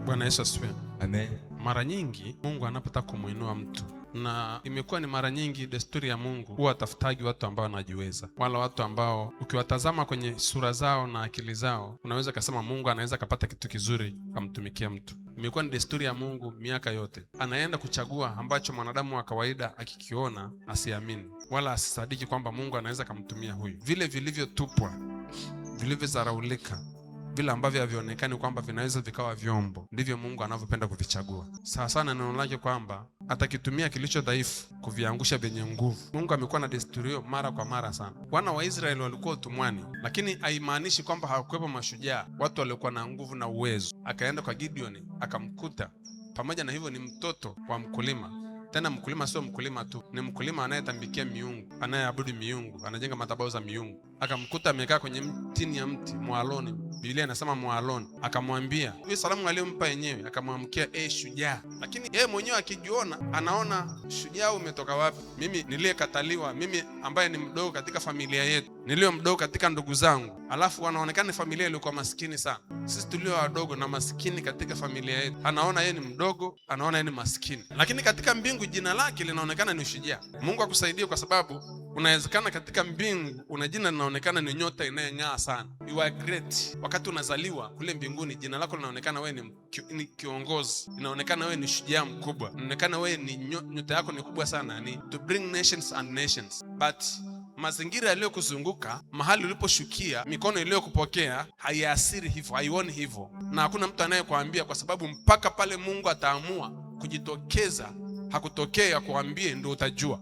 Bwana Yesu asifiwe. Amen. Mara nyingi Mungu anapotaka kumuinua mtu, na imekuwa ni mara nyingi desturi ya Mungu, huwa atafutaji watu ambao wanajiweza, wala watu ambao ukiwatazama kwenye sura zao na akili zao unaweza kusema Mungu anaweza kapata kitu kizuri kamtumikia mtu. Imekuwa ni desturi ya Mungu miaka yote, anaenda kuchagua ambacho mwanadamu wa kawaida akikiona asiamini wala asisadiki kwamba Mungu anaweza kumtumia huyu. Vile vilivyotupwa, vilivyozaraulika, vile ambavyo havionekani kwamba vinaweza vikawa vyombo, ndivyo Mungu anavyopenda kuvichagua. Sawa sana neno lake kwamba atakitumia kilicho dhaifu kuviangusha vyenye nguvu. Mungu amekuwa na desturi hiyo mara kwa mara sana. Wana wa Israeli walikuwa utumwani, lakini haimaanishi kwamba hawakuwepo mashujaa, watu waliokuwa na nguvu na uwezo. Akaenda kwa Gideon akamkuta, pamoja na hivyo ni mtoto wa mkulima. Tena mkulima sio mkulima tu, ni mkulima anayetambikia miungu, anayeabudu miungu, anajenga madhabahu za miungu. Akamkuta amekaa kwenye mtini ya mti mwaloni, Biblia inasema mwaloni. Akamwambia, huyu salamu aliyompa yenyewe, akamwamkia shujaa. Lakini yeye mwenyewe akijiona, anaona shujaa umetoka wapi? Mimi niliyekataliwa, mimi ambaye ni mdogo katika familia yetu, nilio mdogo katika ndugu zangu, alafu wanaonekana familia ilikuwa maskini sana. Sisi tulio wadogo na maskini katika familia yetu, anaona yeye ni mdogo, anaona yeye ni maskini, lakini katika mbingu jina lake linaonekana ni shujaa. Mungu akusaidie, kwa sababu unawezekana katika mbingu una jina linaonekana ni nyota inayong'aa sana. You are great. Wakati unazaliwa kule mbinguni, jina lako linaonekana wewe ni kiongozi, inaonekana wewe ni shujaa mkubwa, inaonekana wewe ni nyota yako ni kubwa sana, ni to bring nations and nations. But mazingira yaliyokuzunguka, mahali uliposhukia, mikono iliyokupokea haiasiri hivyo, haioni hivyo, na hakuna mtu anayekwambia, kwa sababu mpaka pale Mungu ataamua kujitokeza, hakutokea kuambie, ndio utajua.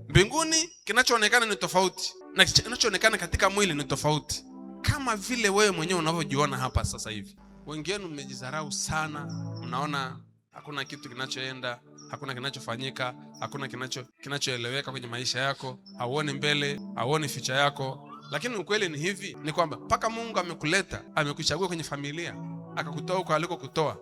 Mbinguni kinachoonekana ni tofauti na kinachoonekana katika mwili ni tofauti, kama vile wewe mwenyewe unavyojiona hapa sasa hivi. Wengine mmejidharau sana, mnaona hakuna kitu kinachoenda, hakuna kinachofanyika, hakuna kinachoeleweka kwenye maisha yako, hauoni mbele, hauoni future yako. Lakini ukweli ni hivi, ni kwamba mpaka Mungu amekuleta, amekuchagua kwenye familia, akakutoa huko alikokutoa.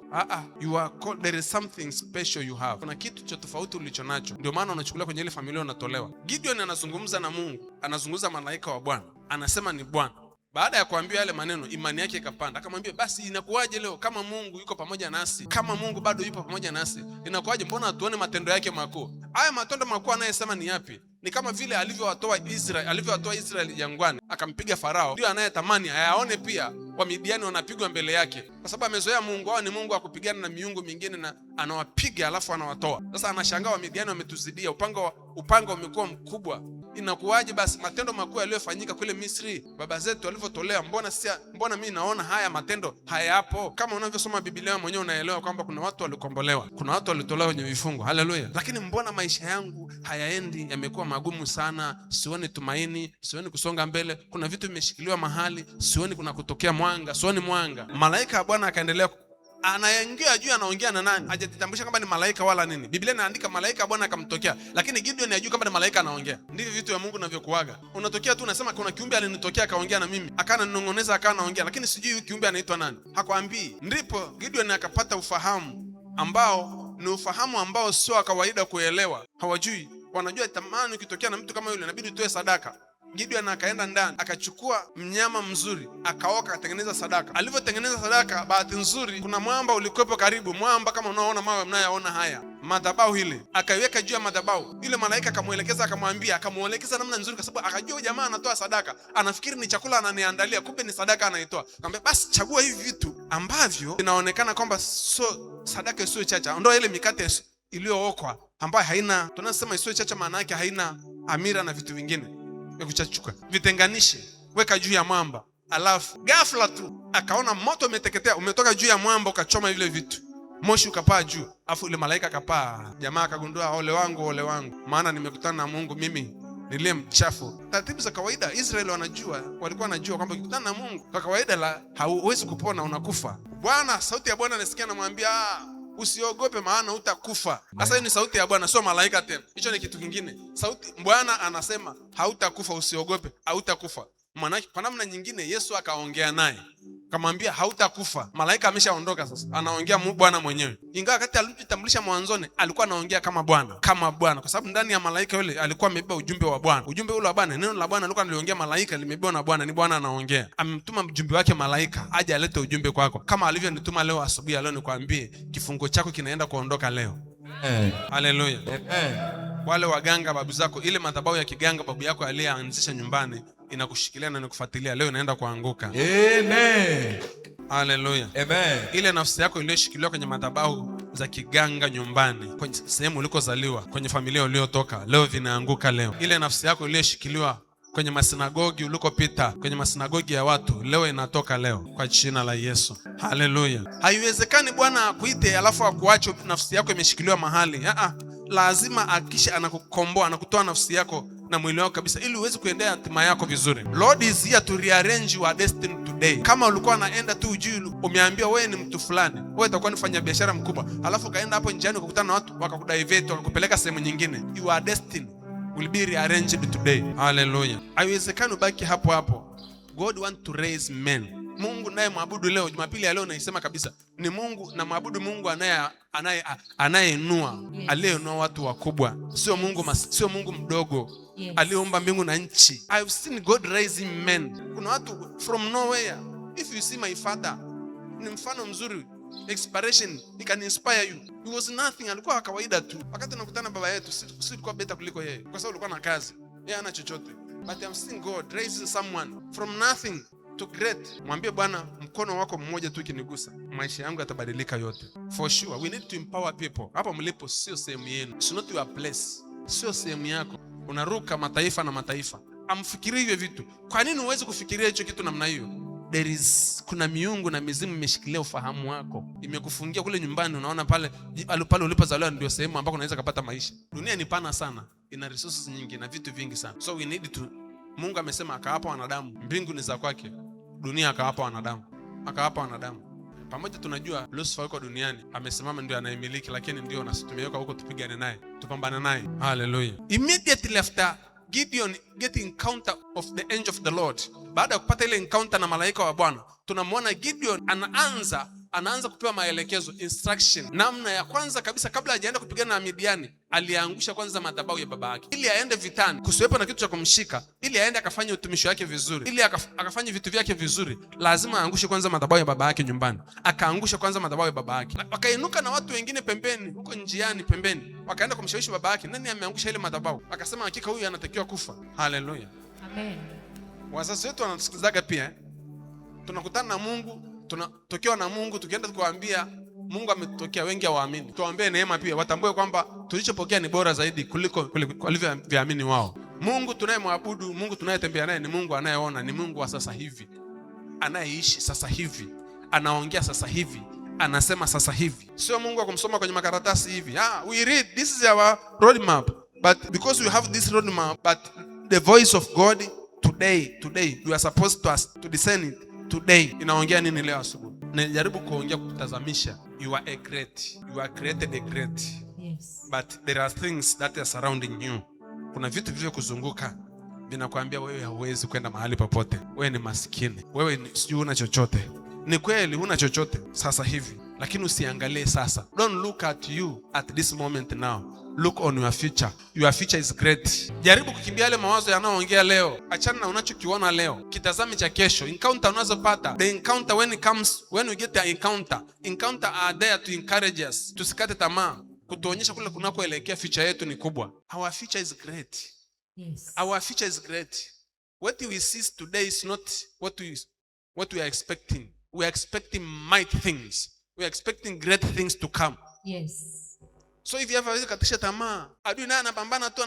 You are called, there is something special you have. Kuna kitu cha tofauti ulicho nacho, ndio maana unachukuliwa kwenye ile familia, unatolewa. Gideon anazungumza na Mungu, anazungumza malaika wa Bwana, anasema ni Bwana. Baada ya kuambiwa yale maneno, imani yake ikapanda. Akamwambia, basi inakuwaje leo kama Mungu yuko pamoja nasi? Kama Mungu bado yupo pamoja nasi, inakuwaje? Mbona hatuone matendo yake makuu? Haya matendo makuu anayesema ni yapi? Ni kama vile alivyowatoa Israeli jangwani, akampiga Farao, ndio anayetamani ayaone pia Wamidiani wanapigwa mbele yake, kwa sababu amezoea Mungu wao ni Mungu wa kupigana na miungu mingine, na anawapiga alafu anawatoa. Sasa anashangaa Wamidiani wametuzidia, upanga umekuwa mkubwa. Inakuwaje basi matendo makuu yaliyofanyika kule Misri, baba zetu walivyotolewa, mbona mimi naona haya matendo hayapo? Kama unavyosoma Biblia mwenyewe unaelewa kwamba kuna watu walikombolewa, kuna watu walitolewa kwenye vifungo. Haleluya. Lakini mbona maisha yangu hayaendi, yamekuwa magumu sana, sioni tumaini, sioni kusonga mbele, kuna vitu vimeshikiliwa mahali, sioni kuna kutokea mwanga, sioni mwanga. Malaika wa Bwana akaendelea, anaingia juu, anaongea na nani? Hajatambulisha kama ni malaika wala nini. Biblia inaandika malaika Bwana akamtokea, lakini Gideon hajui kama ni malaika anaongea. Ndivyo vitu vya Mungu vinavyokuaga. Unatokea tu unasema kuna kiumbe alinitokea akaongea na mimi, akaninong'oneza, akanaongea, lakini sijui huyu kiumbe anaitwa nani, hakwambii. Ndipo Gideon akapata ufahamu ambao ni ufahamu ambao sio kawaida kuelewa. Hawajui, wanajua tamani ukitokea na mtu kama yule inabidi utoe sadaka. Gideon akaenda ndani, akachukua mnyama mzuri, akaoka, akatengeneza sadaka. Alivyotengeneza sadaka, bahati nzuri kuna mwamba ulikuwepo karibu, mwamba kama unaoona mawe mnayoona haya, madhabahu ile, akaiweka juu ya madhabahu. Yule malaika akamuelekeza, akamuelekeza namna nzuri, kwa sababu akajua jamaa anatoa sadaka, anafikiri ni chakula ananiandalia, kumbe ni sadaka anaitoa. Akamwambia, basi chagua hivi vitu ambavyo inaonekana kwamba sio sadaka, sio chacha. Ondoa ile mikate iliyookwa ambayo haina, tunasema sio chacha, maana yake haina amira na vitu vingine kuchachuka, vitenganishe, weka juu ya mwamba. Alafu ghafla tu akaona moto umeteketea, umetoka juu ya mwamba, ukachoma vile vitu, moshi ukapaa juu. Afu ile malaika akapaa. Jamaa akagundua, ole wangu, maana nimekutana na Mungu, mimi niliye mchafu. Taratibu za kawaida Israeli walikuwa wanajua kwamba ukikutana na Mungu kwa kawaida hauwezi kupona, unakufa. Sauti ya Bwana anasikia, anamwambia, usiogope maana utakufa. Sasa hii ni sauti ya Bwana, sio malaika tena. Hicho ni kitu kingine. Sauti Bwana anasema hautakufa, usiogope, hautakufa. Maana kwa namna nyingine Yesu akaongea naye Kamwambia hautakufa. Malaika ameshaondoka sasa. Anaongea Bwana mwenyewe. Ingawa wakati alipotambulisha mwanzoni alikuwa anaongea kama Bwana, kwa sababu ndani ya malaika yule alikuwa amebeba ujumbe wa Bwana. Ujumbe ule wa Bwana, neno la Bwana alikuwa analiongea malaika, limebebwa na Bwana, ni Bwana anaongea. Amemtuma mjumbe wake malaika aje alete ujumbe kwako. Kama alivyonituma leo asubuhi leo nikwambie kifungo chako kinaenda kuondoka leo. Haleluya. Wale waganga babu zako, ile madhabahu ya kiganga babu yako aliyeanzisha nyumbani inakushikilia na nikufuatilia, leo inaenda kuanguka. Amen. Haleluya. Amen. Ile nafsi yako iliyoshikiliwa kwenye madhabahu za kiganga nyumbani, kwenye sehemu ulikozaliwa, kwenye familia uliotoka, leo vinaanguka leo. Ile nafsi yako iliyoshikiliwa kwenye masinagogi ulikopita, kwenye masinagogi ya watu, leo inatoka leo kwa jina la Yesu. Haleluya. Haiwezekani Bwana akuite alafu akuache nafsi yako imeshikiliwa mahali. Lazima akisha anakukomboa, anakutoa nafsi yako na mwili wako kabisa, ili uweze kuendea hatima yako vizuri. Lord is here to rearrange your destiny today. Kama ulikuwa unaenda tu ujui, umeambiwa wewe ni mtu fulani, wewe utakuwa unafanya biashara mkubwa, alafu kaenda hapo njiani ukakutana na watu wakakudivert, wakakupeleka sehemu nyingine, your destiny will be rearranged today. Hallelujah. Haiwezekani ubaki hapo hapo. God want to raise men. Mungu naye mwabudu leo, Jumapili ya leo naisema kabisa, ni Mungu na mwabudu Mungu anayeinua, aliyeinua watu wakubwa, sio Mungu mdogo. Yes. Aliumba mbingu na nchi. I've seen God raising men. Kuna watu from nowhere. If you see my father, ni mfano mzuri. Inspiration, he can inspire you. He was nothing, alikuwa kawaida tu. Wakati nakutana baba yetu, sisi tulikuwa beta kuliko yeye, kwa sababu alikuwa na kazi, yeye hana chochote. But I'm seeing God raising someone from nothing to great. Mwambie Bwana, mkono wako mmoja tu kinigusa, maisha yangu yatabadilika yote. For sure, we need to empower people. Hapa mlipo sio sehemu yenu. It's not your place. Sio sehemu yako. Unaruka mataifa na mataifa. Amfikirie hivyo vitu. Kwa nini uweze kufikiria hicho kitu namna hiyo? Kuna miungu na mizimu imeshikilia ufahamu wako. Imekufungia kule nyumbani, unaona pale ulipozaliwa ndio sehemu ambako unaweza kupata maisha. Dunia ni pana sana. Ina resources nyingi na vitu vingi sana. So we need to, Mungu amesema akawapa wanadamu. Mbingu ni za kwake. Dunia akawapa wanadamu. Pamoja tunajua Lucifer yuko duniani, amesimama ndio anayemiliki, lakini ndio na tumeweka huko tupigane naye, tupambane naye. Hallelujah. Immediately after Gideon getting encounter of the angel of the Lord, baada ya kupata ile encounter na malaika wa Bwana, tunamwona Gideon anaanza kupewa maelekezo, instruction. Namna ya kwanza kabisa, kabla hajaenda kupigana na Midiani, aliangusha kwanza madhabahu ya baba yake, ili aende vitani, kusiwepo na kitu cha kumshika, ili aende akafanye utumishi wake vizuri, ili akafanye vitu vyake vizuri, lazima aangushe kwanza madhabahu ya baba yake nyumbani. Akaangusha kwanza madhabahu ya baba yake. Wakainuka na watu wengine pembeni, huko njiani pembeni, wakaenda kumshawishi baba yake, nani ameangusha ile madhabahu? Akasema hakika huyu anatakiwa kufa. Haleluya. Amen. Wazazi wetu wanatusikilizaga pia. Tunakutana na Mungu, tunatokewa na Mungu, tukienda kuambia Mungu ametokea, wengi hawaamini. Tuwaambie neema pia, watambue kwamba tulichopokea ni bora zaidi kuliko walivyoamini wao. Mungu tunayemwabudu, Mungu tunayetembea naye ni Mungu anayeona, ni Mungu wa sasa hivi, anayeishi sasa hivi, anaongea sasa hivi, anasema sasa hivi. Sio Mungu wa kumsoma kwenye makaratasi hivi. We read, this is our road map, but because we have this road map, but the voice of God today we are supposed to discern it today. Inaongea nini leo asubuhi? Najaribu kuongea kutazamisha, you are created a great. Yes. But there are things that are surrounding you. Kuna vitu vivyo kuzunguka vinakuambia wewe hauwezi kwenda mahali popote. Wewe ni maskini. Wewe sijui una chochote. Ni kweli huna chochote sasa hivi, lakini usiangalie sasa. Don't look at you at this moment now. Look on your future. Your future is great. Jaribu kukimbia yale mawazo yanayoongea leo. Achana na unachokiona leo. Kitazame cha kesho. Encounter unazopata. The encounter when we get the encounter are there to encourage us. Tusikate tamaa. Kutuonyesha kule kunakoelekea future yetu ni kubwa. Our future is great. Yes. Our future is great. What we see today is not what we are expecting. We are expecting mighty things. We are expecting great things to come. Yes. So if you ever katisha tamaa, adui naye anapambana tu,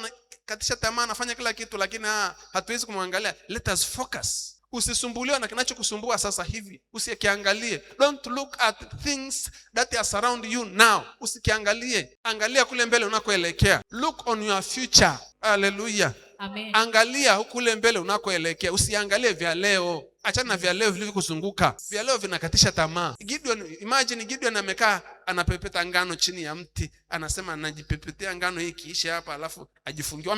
katisha tamaa, anafanya kila kitu, lakini hatuwezi kumwangalia. Let us focus. Usisumbuliwe na kinachokusumbua sasa hivi. Usikiangalie. Don't look at things that are surround you now. Usikiangalie. Angalia kule mbele unakoelekea. Look on your future. Hallelujah. Amen. Angalia kule mbele unakoelekea. Usiangalie vya leo. Achana na vya leo vilivyokuzunguka. Vya leo vinakatisha tamaa. Imagine Gideon amekaa anapepeta ngano chini ya mti, anasema anajipepetea ngano hii kiisha hapa, alafu ajifungia.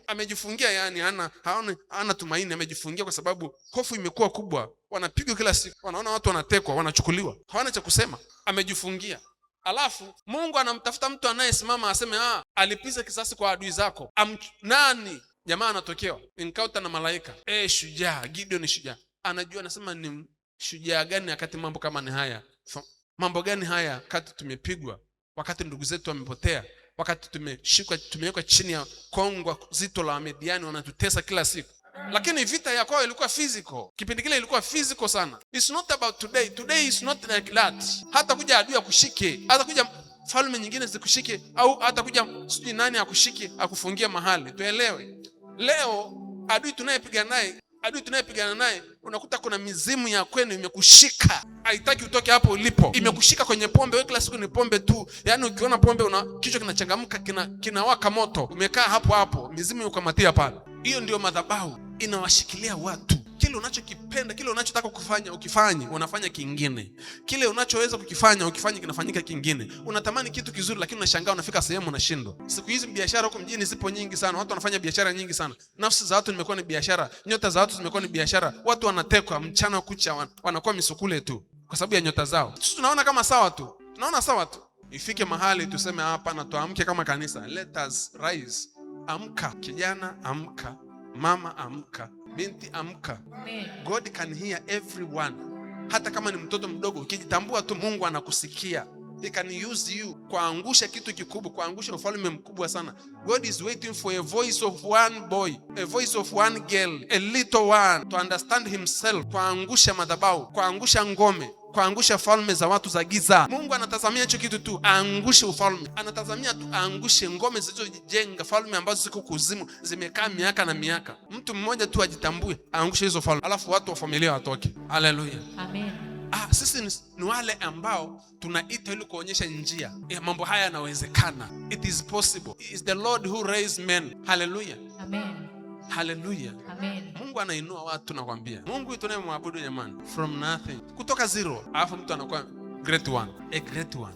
Amejifungia yani hana tumaini, amejifungia kwa sababu hofu imekuwa kubwa. Wanapigwa kila siku, wanaona watu wanatekwa, wanachukuliwa, hawana cha kusema, amejifungia. Alafu Mungu anamtafuta mtu anayesimama aseme alipiza kisasi kwa adui zako. Nani? Jamaa anatokewa encounter na malaika. Shujaa, Gideon ni shujaa. Anajua, anasema ni shujaa gani wakati mambo kama ni haya? Mambo gani haya wakati tumepigwa, wakati ndugu zetu wamepotea, wakati tumewekwa chini ya kongwa zito la Midiani, wanatutesa kila siku. Lakini vita ya kwao ilikuwa physical. Kipindi kile ilikuwa physical sana. It's not about today. Today is not like that. Hata kuja adui akushike, hata kuja falme nyingine zikushike, au hata kuja sijui nani akushike akufungia mahali. Tuelewe. Leo adui tunayepigana naye unakuta kuna mizimu ya kwenu imekushika. Haitaki utoke hapo ulipo. Imekushika kwenye pombe, wewe kila siku ni pombe tu. Yaani ukiona pombe kichwa kinachangamka, kinawaka moto. Umekaa hapo, mizimu ikukamatia pale. Hiyo ndio madhabahu inawashikilia watu. Kile unachokipenda, kile unachotaka kufanya ukifanye, unafanya kingine. Kile unachoweza kukifanya ukifanye, kinafanyika kingine. Unatamani kitu kizuri lakini unashangaa unafika sehemu unashindwa. Siku hizi biashara huko mjini zipo nyingi sana. Watu wanafanya biashara nyingi sana. Nafsi za watu zimekuwa ni biashara, nyota za watu zimekuwa ni biashara. Watu wanatekwa mchana kucha, wanakuwa misukule tu kwa sababu ya nyota zao. Sisi tunaona kama sawa tu. Ifike mahali tuseme hapa, tuamke kama kanisa. Let us rise. Amka kijana, amka mama, amka binti, amka. God can hear everyone. Hata kama ni mtoto mdogo, ukijitambua tu Mungu anakusikia. He can use you kuangusha kitu kikubwa, kuangusha ufalme mkubwa sana. God is waiting for a voice of one boy, a voice of one girl, a little one to understand himself, kuangusha madhabahu, kuangusha ngome, kuangusha falme za watu za giza. Mungu anatazamia hicho kitu tu, aangushe ufalme. Anatazamia tu aangushe ngome zilizojenga, falme ambazo ziko kuzimu, zimekaa miaka na miaka. Mtu mmoja tu ajitambue, aangushe hizo falme, alafu watu wa familia watoke. Haleluya. Amen. Sisi ni wale ambao tunaita ili kuonyesha njia. Mambo haya yanawezekana. It is possible. It is the Lord who raised men. Hallelujah. Amen. Hallelujah. Amen. Mungu anainua watu, nakwambia. Mungu tunayemwabudu jamani, from nothing, kutoka zero, alafu mtu anakuwa great one, a great one.